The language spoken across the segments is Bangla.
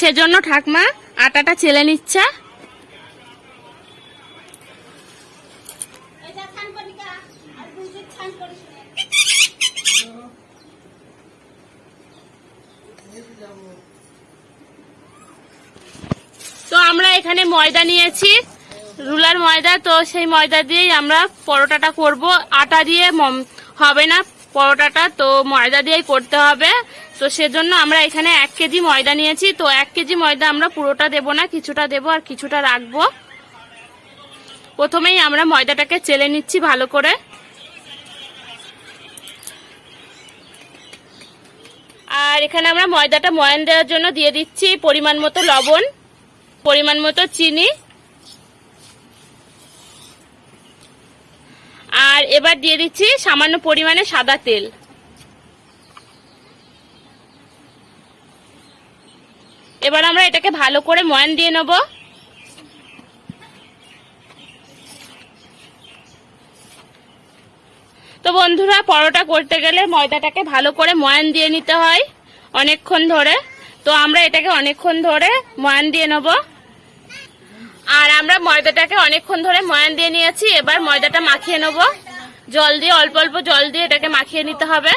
সেজন্য ঠাকমা আটাটা চেলে নিচ্ছে। তো আমরা এখানে ময়দা নিয়েছি, রুলার ময়দা। তো সেই ময়দা দিয়েই আমরা পরোটাটা করব। আটা দিয়ে হবে না পরোটাটা, তো ময়দা দিয়েই করতে হবে। তো সেজন্য আমরা এখানে 1 কেজি ময়দা নিয়েছি। তো 1 কেজি ময়দা আমরা পুরোটা দেব না, কিছুটা দেব আর কিছুটা রাখবো। প্রথমেই আমরা ময়দাটাকে চেলে নিচ্ছি ভালো করে। আর এখানে আমরা ময়দাটা ময়ান দেওয়ার জন্য দিয়ে দিচ্ছি পরিমাণ মতো লবণ, পরিমাণ মতো চিনি। আর এবার দিয়ে দিচ্ছি সামান্য পরিমাণে সাদা তেল। এবার আমরা এটাকে ভালো করে ময়ান দিয়ে নেব। তো বন্ধুরা, পরোটা করতে গেলে ময়দাটাকে ভালো করে ময়ান দিয়ে নিতে হয় অনেকক্ষণ ধরে। তো আমরা এটাকে অনেকক্ষণ ধরে ময়ান দিয়ে নেব। আর আমরা ময়দাটাকে অনেকক্ষণ ধরে ময়ান দিয়ে নিয়েছি। এবার ময়দাটা মাখিয়ে নেব জল দিয়ে, অল্প অল্প জল দিয়ে এটাকে মাখিয়ে নিতে হবে।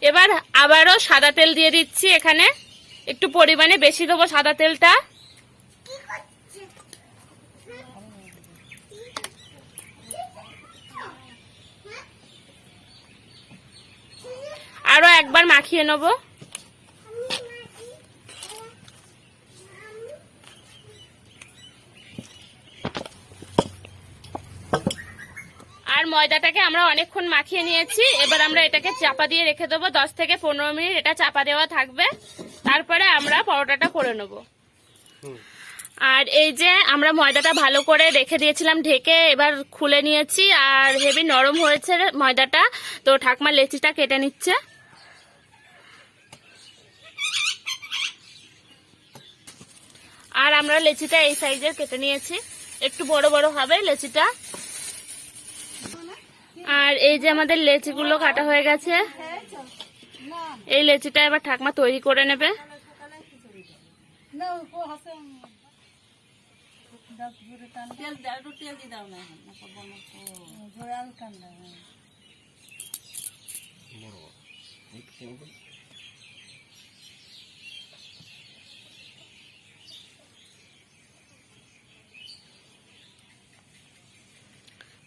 এবার আবারও সাদা তেল দিয়ে দিচ্ছি। এখানে একটু পরিমাণে বেশি দেবো সাদা তেলটা। আরো একবার মাখিয়ে নেব। আর ময়দাটাকে আমরা অনেকক্ষণ মাখিয়ে নিয়েছি। এবার আমরা এটাকে চাপা দিয়ে রেখে দেবো 10 থেকে 15 মিনিট। এটা চাপা দেওয়া থাকবে, তারপরে আমরা পরোটাটা করে নেব। আর এই যে আমরা ময়দাটা ভালো করে রেখে দিয়েছিলাম ঢেকে, এবার খুলে নিয়েছি। আর হেভি নরম হয়েছে ময়দাটা। তো ঠাকমা লেচিটা কেটে নিচ্ছে। আর আমরা লেচিটা এই সাইজের কেটে নিয়েছি, একটু বড় বড় হবে লেচিটা। আর এই যে আমাদের লেচিগুলো কাটা হয়ে গেছে। এই লেচিটা এবার ঠাকমা তৈরি করে নেবে।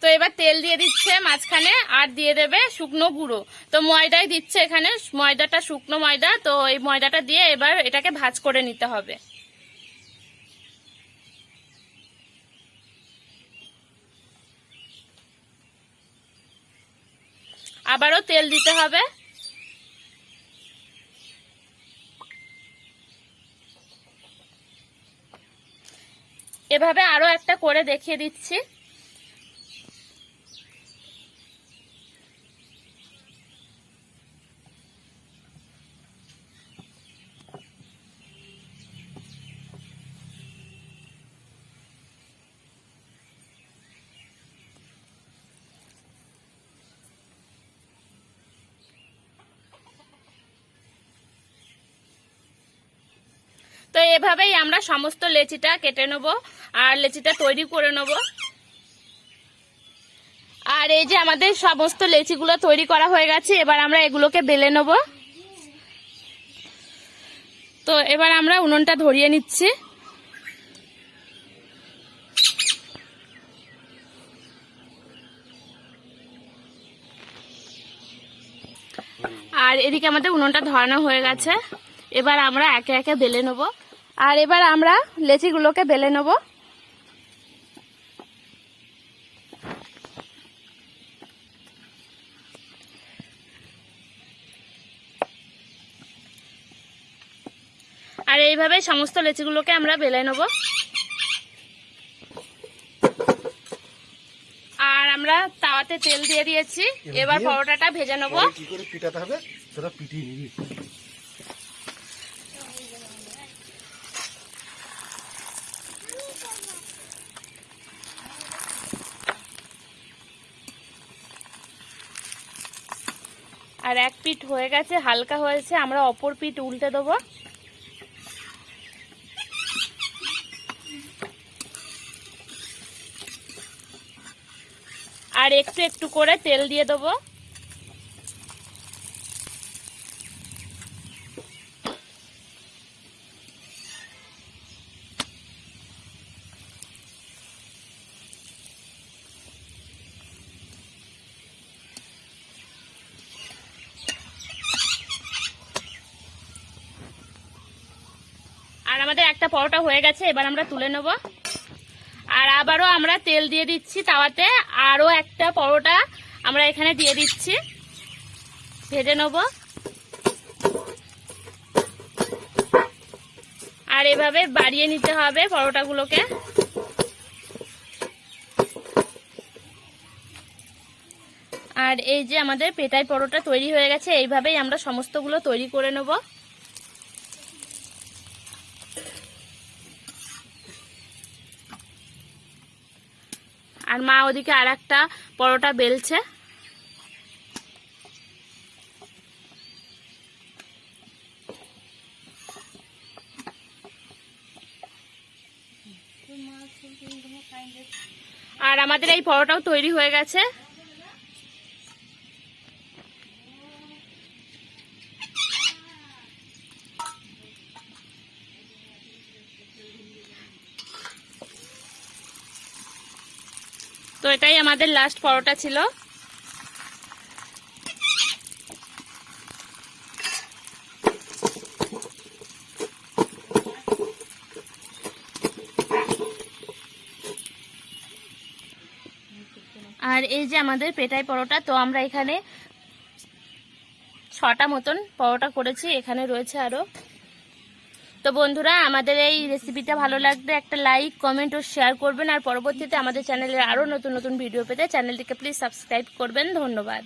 তো এবার তেল দিয়ে দিচ্ছে মাঝখানে, আর দিয়ে দেবে শুকনো গুঁড়ো। তো ময়দাই দিচ্ছে এখানে, ময়দাটা শুকনো ময়দা। তো এই ময়দাটা দিয়ে এবার এটাকে ভাঁজ করে নিতে হবে। আবারও তেল দিতে হবে। এভাবে আরো একটা করে দেখিয়ে দিচ্ছি। তো এভাবেই আমরা সমস্ত লেচিটা কেটে নেব আর লেচিটা তৈরি করে নেব। আর এই যে আমাদের সমস্ত লেচিগুলো তৈরি করা হয়ে গেছে। এবার আমরা এগুলোকে বেলে নেব। তো এবার আমরা উনুনটা ধরিয়ে নিচ্ছি। আর এদিকে আমাদের উনুনটা ধরানো হয়ে গেছে। এবার আমরা একে একে বেলে নেব। আর এবার আমরা লেচিগুলোকে বেলে নেব। আর এইভাবে সমস্ত লেচিগুলোকে আমরা বেলে নেব। তাওয়াতে তেল দিয়ে দিয়েছি, এবার পরোটাটা ভেজে নেবো। কি করে পিটাতে হবে সেটা পিটিয়ে নিবি। আর এক পিঠ হয়ে গেছে, হালকা হয়েছে, আমরা অপর পিঠ উল্টে দেবো। আর একটু একটু করে তেল দিয়ে দেবো। আর আমাদের একটা পরোটা হয়ে গেছে, এবার আমরা তুলে নেব। আর আবারও আমরা তেল দিয়ে দিচ্ছি তাওয়াতে, আরও একটা পরোটা আমরা এখানে দিয়ে দিচ্ছি, ভেজে নেব। আর এভাবে বাড়িয়ে নিতে হবে পরোটাগুলোকে। আর এই যে আমাদের পেটাই পরোটা তৈরি হয়ে গেছে, এইভাবেই আমরা সমস্তগুলো তৈরি করে নেব। আর মা ওদিকে আর একটা পরোটা বেলছে। আর আমাদের এই পরোটাও তৈরি হয়ে গেছে। তো এটাই আমাদের লাস্ট পরোটা ছিল। আর এই যে আমাদের পেটাই পরোটা, তো আমরা এখানে 6টা মতন পরোটা করেছি, এখানে রয়েছে আরো। তো বন্ধুরা, আমাদের এই রেসিপিটা ভালো লাগলে একটা লাইক, কমেন্ট ও শেয়ার করবেন। আর পরবর্তীতে আমাদের চ্যানেলের আরো নতুন নতুন ভিডিও পেতে চ্যানেলটিকে প্লিজ সাবস্ক্রাইব করবেন। ধন্যবাদ।